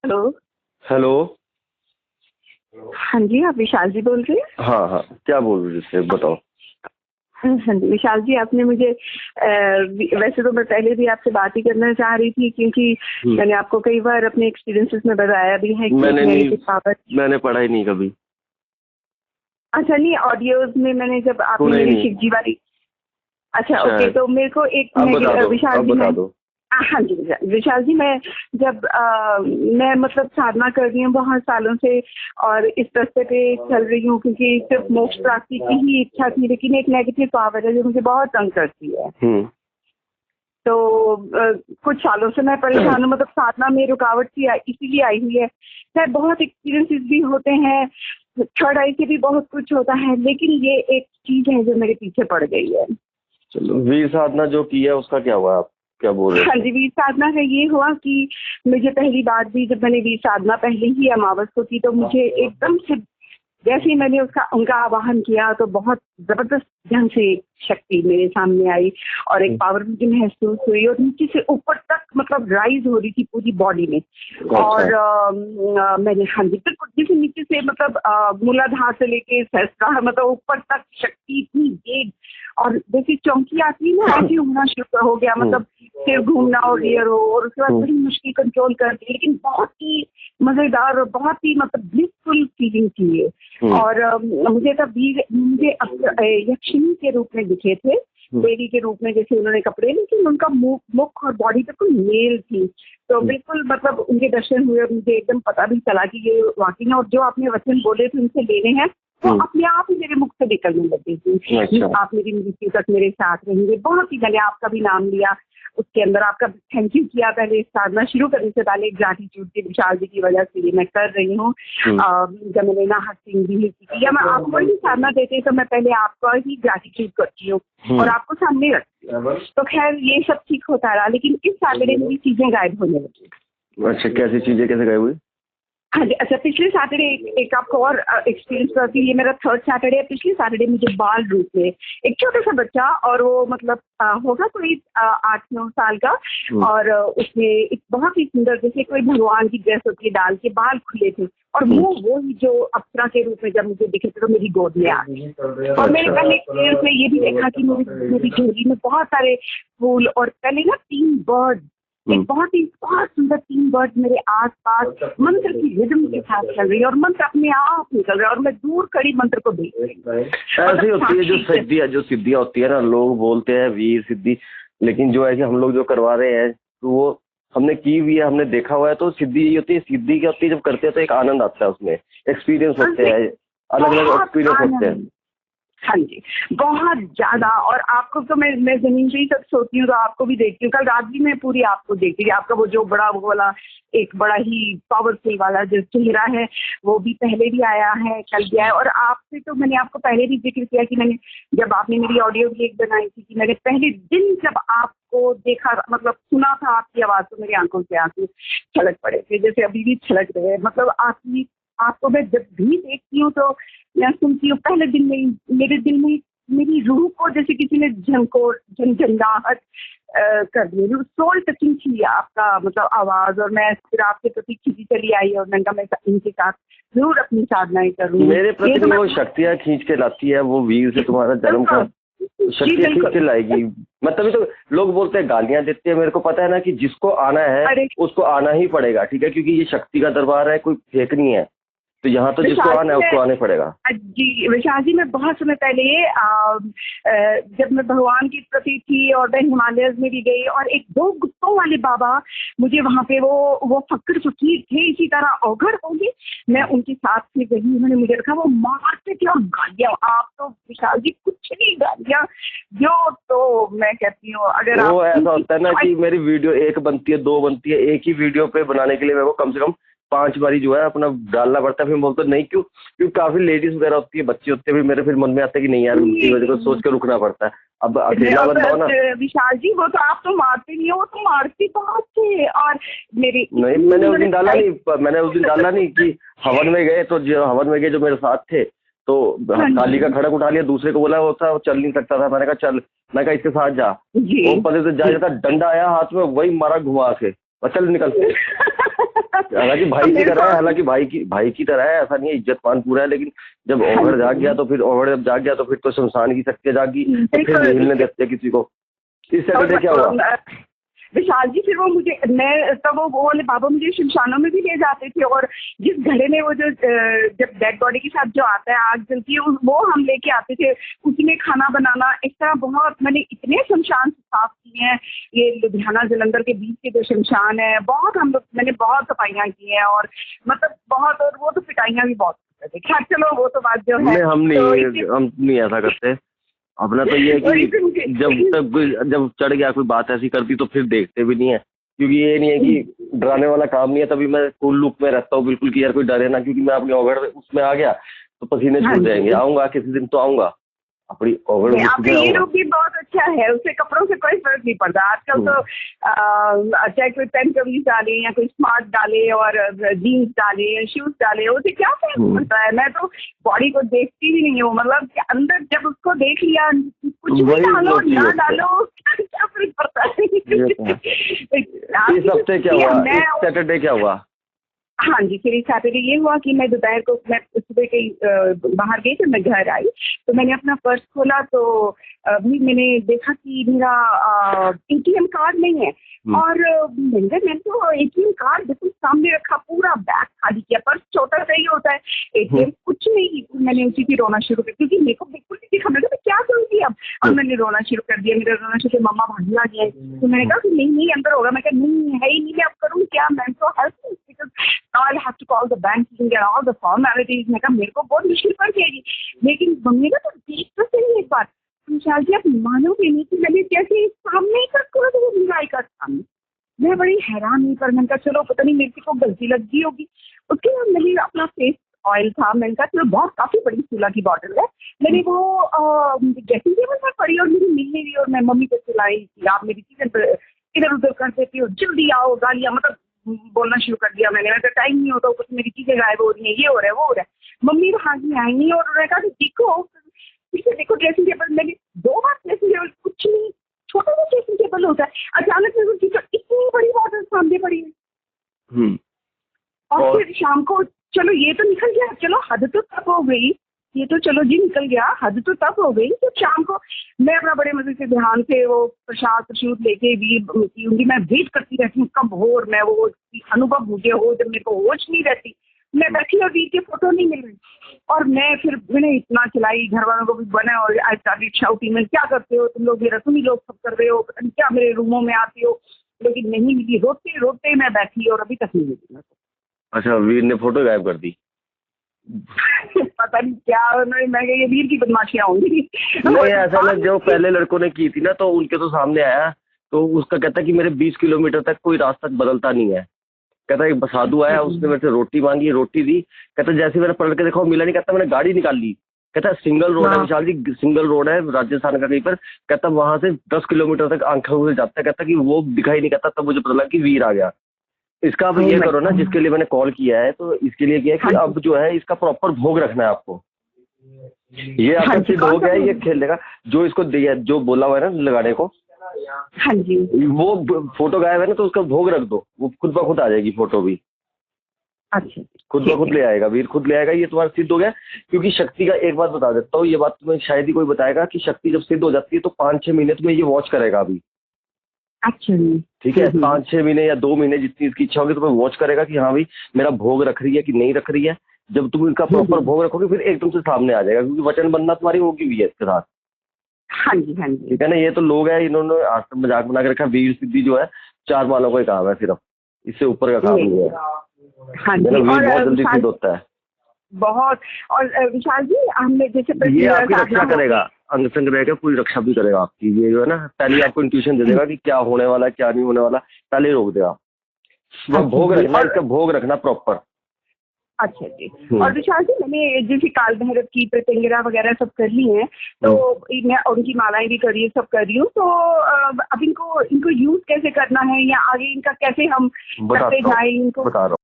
Hello. Hello. हाँ जी, आप विशाल जी बोल रहे हैं? हाँ हाँ, क्या बोल रहे थे बताओ। हाँ जी विशाल जी, आपने मुझे वैसे तो मैं पहले भी आपसे बात ही करना चाह रही थी, क्योंकि मैंने आपको कई बार अपने एक्सपीरियंसेस में बताया भी है कि मैंने पढ़ा ही नहीं कभी। अच्छा, नहीं ऑडियोज में मैंने जब आपने मेरी शिव जी वाली। अच्छा ओके, तो मेरे को एक विशाल जी मैं हाँ जी विशाल जी, मैं जब मैं मतलब साधना कर रही हूँ बहुत सालों से और इस रास्ते पे चल रही हूँ, क्योंकि सिर्फ मोक्ष प्राप्ति की ही इच्छा थी, लेकिन एक नेगेटिव पावर है जो मुझे बहुत तंग करती है। तो कुछ सालों से मैं परेशान हूँ, मतलब साधना में रुकावट सी इसीलिए आई हुई है। मैं बहुत एक्सपीरियंसेस भी होते हैं, थर्ड आई से भी बहुत कुछ होता है, लेकिन ये एक चीज है जो मेरे पीछे पड़ गई है। चलो, वीर साधना जो की है उसका क्या हुआ, आप क्या बोल रहे हैं? हाँ जी, वीर साधना का ये हुआ कि मुझे पहली बात भी जब मैंने वीर साधना पहले ही अमावस को की, तो मुझे एकदम से जैसे ही मैंने उनका आवाहन किया तो बहुत जबरदस्त ढंग से शक्ति मेरे सामने आई और एक पावर मुझे महसूस हुई और नीचे से ऊपर तक मतलब राइज हो रही थी पूरी बॉडी में। और मैंने हाँ जी बिल्कुल जैसे नीचे से मतलब मूलाधार से लेके सहस्त्रार मतलब ऊपर तक शक्ति इतनी तेज, और जैसे चौंकी आती है ना ऐसे होना शुरू हो गया, मतलब सिर घूमना और रियर हो, और उसके बाद बड़ी मुश्किल कंट्रोल कर दी, लेकिन बहुत ही मजेदार और बहुत ही मतलब ब्लिसफुल फीलिंग थी ये। और मुझे तब मुझे यक्षिणी के रूप में दिखे थे, देवी के रूप में, जैसे उन्होंने कपड़े, लेकिन उनका मुख और बॉडी पे कोई मेल थी, तो बिल्कुल मतलब उनके दर्शन हुए, मुझे एकदम पता भी चला कि ये वाकई में, और जो आपने वचन बोले थे उनसे लेने हैं वो अपने आप ही मेरे मुख से निकलने लगी थी। आप मेरी मृत्यु तक मेरे साथ रहेंगे, बहुत ही, मैंने आपका भी नाम लिया उसके अंदर, आपका थैंक यू किया पहले साधना शुरू करने से पहले, ग्रैटिट्यूड की विशाल जी की वजह से ये मैं कर रही हूँ। जब मैंने नाहक सिंह भी की, या मैं आपको ही साधना देते हैं तो मैं पहले आपका ही ग्रैटिट्यूड करती हूँ और आपको सामने रखती हूँ। तो खैर ये सब ठीक होता रहा, लेकिन इस सैटरडे में चीजें गायब होने लगी। अच्छा, कैसी चीजें कैसे गायब हुई? हाँ जी, अच्छा पिछले सैटरडे एक आपको और एक्सपीरियंस करती हूँ, ये मेरा थर्ड सैटरडे है। पिछले सैटरडे मुझे बाल रूप में एक छोटा सा बच्चा, और वो मतलब होगा कोई 8-9 साल का, और उसने एक बहुत ही सुंदर जैसे कोई भगवान की ड्रेस होती है डाल के, बाल खुले थे और मुंह वो ही जो अप्सरा के रूप में जब मुझे दिखे थे तो मेरी गोद में आ गई। और मैंने पहले एक्सपीरियंस में ये भी देखा कि मेरी झोली में बहुत सारे फूल, और पहले ना 3 बर्ड, एक बहुत सुंदर 3 बर्ड मेरे आसपास मंत्र की रिदम के साथ चल रही है, और मंत्र अपने आप निकल रहा है, और मैं दूर खड़ी मंत्र को देख रही हूँ। ऐसी होती है जो सिद्धियां होती है ना, लोग बोलते हैं वीर सिद्धि, लेकिन जो है कि हम लोग जो करवा रहे हैं तो वो हमने की हुई है, हमने देखा हुआ है। तो सिद्धि ये होती है, सिद्धि क्या होती है, जब करते हैं तो एक आनंद आता है, उसमें एक्सपीरियंस होते हैं, अलग अलग एक्सपीरियंस होते हैं। हाँ जी, बहुत ज्यादा। और आपको तो मैं जमीन पे ही तक सोती हूँ, तो आपको भी देखती हूँ, कल रात भी मैं पूरी आपको देखती थी। आपका वो जो वो वाला एक बड़ा ही पावरफुल वाला जो चेहरा है वो भी पहले भी आया है, कल भी आया। और आपसे तो मैंने आपको पहले भी जिक्र किया कि मैंने जब आपने मेरी ऑडियो भी एक बनाई थी कि मैंने पहले दिन जब आपको देखा, मतलब सुना था आपकी आवाज, तो मेरी आंखों से आंसू छलक पड़े थे, जैसे अभी भी छलक रहे हैं। मतलब आपको मैं जब भी देखती हूँ तो मैं सुनती हूँ, पहले दिन में मेरे दिल में मेरी रूह को जैसे किसी ने झंझनाहट कर दी, सोल टचिंग थी आपका मतलब आवाज, और मैं फिर आपके प्रति खींची चली आई, और मैंने कहा मैं इनके साथ जरूर अपनी साधनाएं करूँ। मेरे प्रति तो वो शक्तियाँ खींच के लाती है, वो वीर से तुम्हारा जन्म का शक्तियाँ खींच के लाएगी। मैं तभी तो लोग बोलते हैं, गालियां देते हैं, मेरे को पता है ना कि जिसको आना है उसको आना ही पड़ेगा, ठीक है, क्योंकि ये शक्ति का दरबार है, कोई फेक नहीं है, तो यहाँ तो जिसको आना है उसको आने पड़ेगा। जी विशाल जी, मैं बहुत समय पहले जब मैं भगवान की प्रति थी और मैं हिमालयस में भी गई, और एक 2 गुप्तों वाले बाबा मुझे वहाँ पे वो फक्र फकीर थे, इसी तरह अवघड़ होंगे, मैं उनके साथ में गई, उन्होंने मुझे रखा, वो मारते थे और गालियाँ, आप तो विशाल जी कुछ नहीं गालियाँ जो, तो मैं कहती हूँ अगर वो ऐसा होता है ना कि मेरी वीडियो 1 बनती है 2 बनती है, एक ही वीडियो पे बनाने के लिए मेरे को कम से कम 5 बारी जो है अपना डालना पड़ता है। फिर बोलते नहीं, क्योंकि काफी लेडीज वगैरह होती है, बच्चे होते हैं, मेरे फिर मन में आता है कि नहीं यार, उनकी वजह को सोच के रुकना पड़ता है। अब अकेला बंदा हो ना विशाल जी, वो तो आप तो मारते नहीं हो, वो तो मारते बहुत थे। और मेरी नहीं, मैंने उस दिन डाला नहीं कि हवन में गए, तो जो हवन में गए जो मेरे साथ थे, तो थाली का खड़क उठा लिया, दूसरे को बोला वो था, वो चल नहीं सकता था, मैंने कहा चल, मैं कहा इसके साथ जा, वो पहले से जा, डंडा आया हाथ में, वही मारा घुमा के, चल निकल हालांकि भाई की तरह है, हालांकि भाई की तरह है, ऐसा नहीं है, इज्जतमान पूरा है, लेकिन जब ओवड़ जाग गया तो फिर ओवड़ जब जाग गया तो फिर तो शमशान की शक्तियां जागी, तो फिर नहीं हिलने देते किसी को। इस सैटरडे क्या हुआ विशाल जी? फिर वो मुझे, मैं तब वो वाले बाबा मुझे शमशानों में भी ले जाते थे, और जिस घड़े में वो जो जब डेड बॉडी के साथ जो आता है, आग जलती है, वो हम लेके आते थे, उसी में खाना बनाना, इस तरह बहुत मैंने इतने शमशान साफ किए हैं। ये लुधियाना जालंधर के बीच के जो शमशान है, बहुत हम लोग, मैंने बहुत सफाइयाँ की हैं, और मतलब बहुत, और वो तो पिटाइयाँ भी बहुत करते थे। खैर चलो वो तो बात जो है, हम नहीं ऐसा करते। अपना तो ये है कि जब चढ़ गया कोई बात ऐसी करती तो फिर देखते भी नहीं है, क्योंकि ये नहीं है कि डराने वाला काम नहीं है। तभी मैं कूल लुक में रहता हूँ बिल्कुल कि यार कोई डरे ना, क्योंकि मैं अपनी ओगड़ उसमें आ गया तो पसीने छूट जाएंगे। आऊंगा किसी दिन तो आऊंगा अपनी ओगड़। आपका ये लुक भी बहुत अच्छा है, उससे कपड़ों से कोई फर्क नहीं पड़ता आजकल तो। चाहे कोई पेन कमीज डाले या कोई स्मार्ट डाले और जीन्स डाले या शूज डाले, उससे क्या फर्क पड़ता है? मैं तो बॉडी को देखती भी नहीं हूँ, मतलब अंदर जब उसको देख लिया, कुछ भी डालो ना डालो क्या फर्क पड़ता है? इस हफ्ते क्या हुआ, इस सैटरडे क्या हुआ? हाँ जी, फिर सैटरडे ये हुआ कि मैं दोपहर को, मैं सुबह कहीं बाहर गई, तो मैं घर आई तो मैंने अपना पर्स खोला, तो अभी मैंने देखा कि मेरा एटीएम कार्ड नहीं है। और मैंने तो एटीएम कार्ड बिल्कुल सामने रखा, पूरा बैग खाली किया, पर्स छोटा सा ही होता है, एटीएम कुछ नहीं। मैंने उसी की रोना शुरू कर, क्योंकि मेरे को बिल्कुल नहीं दिखा। मैंने कहा क्या करूँगी अब? और मैंने रोना शुरू कर दिया, मेरा रोना शुरू, मम्मा भागी आ गया। तो मैंने कहा कि नहीं अंदर होगा। मैं कहा नहीं है ही नहीं, मैं अब करूँ क्या? मैं तो help, now I'll have to call the bank and get all the formalities। मैं कहा मेरे को बहुत मुश्किल पड़ जाएगी। लेकिन मम्मी ने तो देख तो सही एक बार, विशाल जी आप मानोगे नहीं कि मैंने जैसे सामने ही कर तो आई का सामने, मैं बड़ी हैरान हुई। पर मैंने कहा चलो पता नहीं मेरे को गलती लग गई होगी। उसके बाद मैंने अपना फेस ऑयल था, मैंने कहा चलो, बहुत काफी बड़ी सूला की बॉटल है, मैंने वो ड्रेसिंग टेबल पर पड़ी और मेरी मिल नहीं रही, और मैं मम्मी को चिल्लाई कि आप मेरी चीजें इधर उधर कर देती हो, जल्दी आओ, गालियां, मतलब बोलना शुरू कर दिया मैंने। मैं टाइम नहीं होता, कुछ मेरी चीजें गायब हो रही हैं, ये हो रहा है वो हो रहा है। मम्मी वहां की आई नहीं, और उन्होंने कहा देखो इसे देखो ड्रेसिंग टेबल। मैंने 2 बार ड्रेसिंग टेबल, कुछ नहीं, छोटा सा ड्रेसिंग टेबल होता है, अचानक से इतनी बड़ी बॉटल सामने पड़ी है। और फिर शाम को चलो ये तो निकल गया, चलो हद तो तब हो गई, ये तो चलो जी निकल गया, हद तो तब हो गई। तो शाम को मैं अपना बड़े मजे से ध्यान से वो प्रसाद लेके भी पीऊंगी, मैं वेट करती रहती हूँ कब हो, और मैं वो अनुभव मुझे हो जब मेरे को होश नहीं रहती, मैं बैठी और वीर के फोटो नहीं मिल रही। और मैंने इतना चलाई, घर वालों को भी बना, और आई स्टार्टेड शाउटिंग, में क्या करते हो तुम लोग, ये रसमी लोग सब कर रहे हो, पता नहीं क्या मेरे रूमों में आती हो, लेकिन नहीं मिली। रोते रोते मैं बैठी और अभी तक नहीं मिली। अच्छा, वीर ने फोटो गायब कर दी। पता नहीं क्या, मैं ये वीर की बदमाशियां होंगी। नहीं ऐसा ना, जो पहले लड़कों ने की थी ना, तो उनके तो सामने आया, तो उसका कहता कि मेरे 20 किलोमीटर तक कोई रास्ता बदलता नहीं है। कहता एक साधु आया, उसने मेरे से रोटी मांगी, रोटी दी। कहता जैसे मैंने पलट के देखा मिला नहीं। कहता मैंने गाड़ी निकाल ली। कहता सिंगल रोड है विशाल जी, सिंगल रोड है राजस्थान का कहीं पर। कहता वहां से 10 किलोमीटर तक आंखों से जाता है। कहता कि वो दिखाई नहीं। कहता तब मुझे पता लगा कि वीर आ गया। इसका अब ये करो ना, जिसके लिए मैंने कॉल किया है, तो इसके लिए किया है कि अब जो है इसका प्रॉपर भोग रखना है आपको। ये आपका सिद्ध हो गया है, ये खेल लेगा। जो इसको दिया, जो बोला हुआ है ना लगाने को, हाँ जी, वो फोटो गायब है ना, तो उसका भोग रख दो, वो खुद ब खुद आ जाएगी फोटो भी। अच्छा, खुद ब खुद ले आएगा, वीर खुद ले आएगा। ये तुम्हारा सिद्ध हो गया। क्योंकि शक्ति का एक बात बता देता हूँ, ये बात तुम्हें शायद ही कोई बताएगा कि शक्ति जब सिद्ध हो जाती है तो 5-6 महीने तुम्हें ये वॉच करेगा अभी। अच्छा, ठीक है, 5-6 महीने या 2 महीने जितनी इसकी इच्छा होगी तुम्हें वॉच करेगा कि हाँ भाई मेरा भोग रख रही है कि नहीं रख रही है। जब तुम इनका प्रॉपर भोग रखोगे फिर एकदम से सामने आ जाएगा, क्योंकि वचन बनना तुम्हारी होगी भी है इसके साथ। हाँ जी, हाँ जी, ठीक है ना। ये तो लोग हैं, इन्होंने आज तक मजाक बना के रखा। वीर सिद्धि जो है 4 मालों का ही काम है सिर्फ, इससे ऊपर का काम नहीं है। हाँ जी, वीर बहुत जल्दी सिद्ध होता है बहुत। और विशाल जी हमने जैसे ये आपकी रक्षा करेगा, अंग संग रहेगा, पूरी रक्षा भी करेगा आपकी। ये जो है ना, पहले आपको इंट्यूशन दे देगा कि क्या होने वाला है क्या नहीं होने वाला, पहले रोक देगा। भोग रखना, इसका भोग रखना प्रॉपर। अच्छा जी। और विशाल जी मैंने जैसे काल भैरव की प्रत्यंगिरा वगैरह सब कर ली है, तो मैं उनकी मालाएं भी कर रही हूँ, सब कर रही हूँ। तो अब इनको यूज कैसे करना है, या आगे इनका कैसे हम करते जाए इनको? बता रहा हूँ।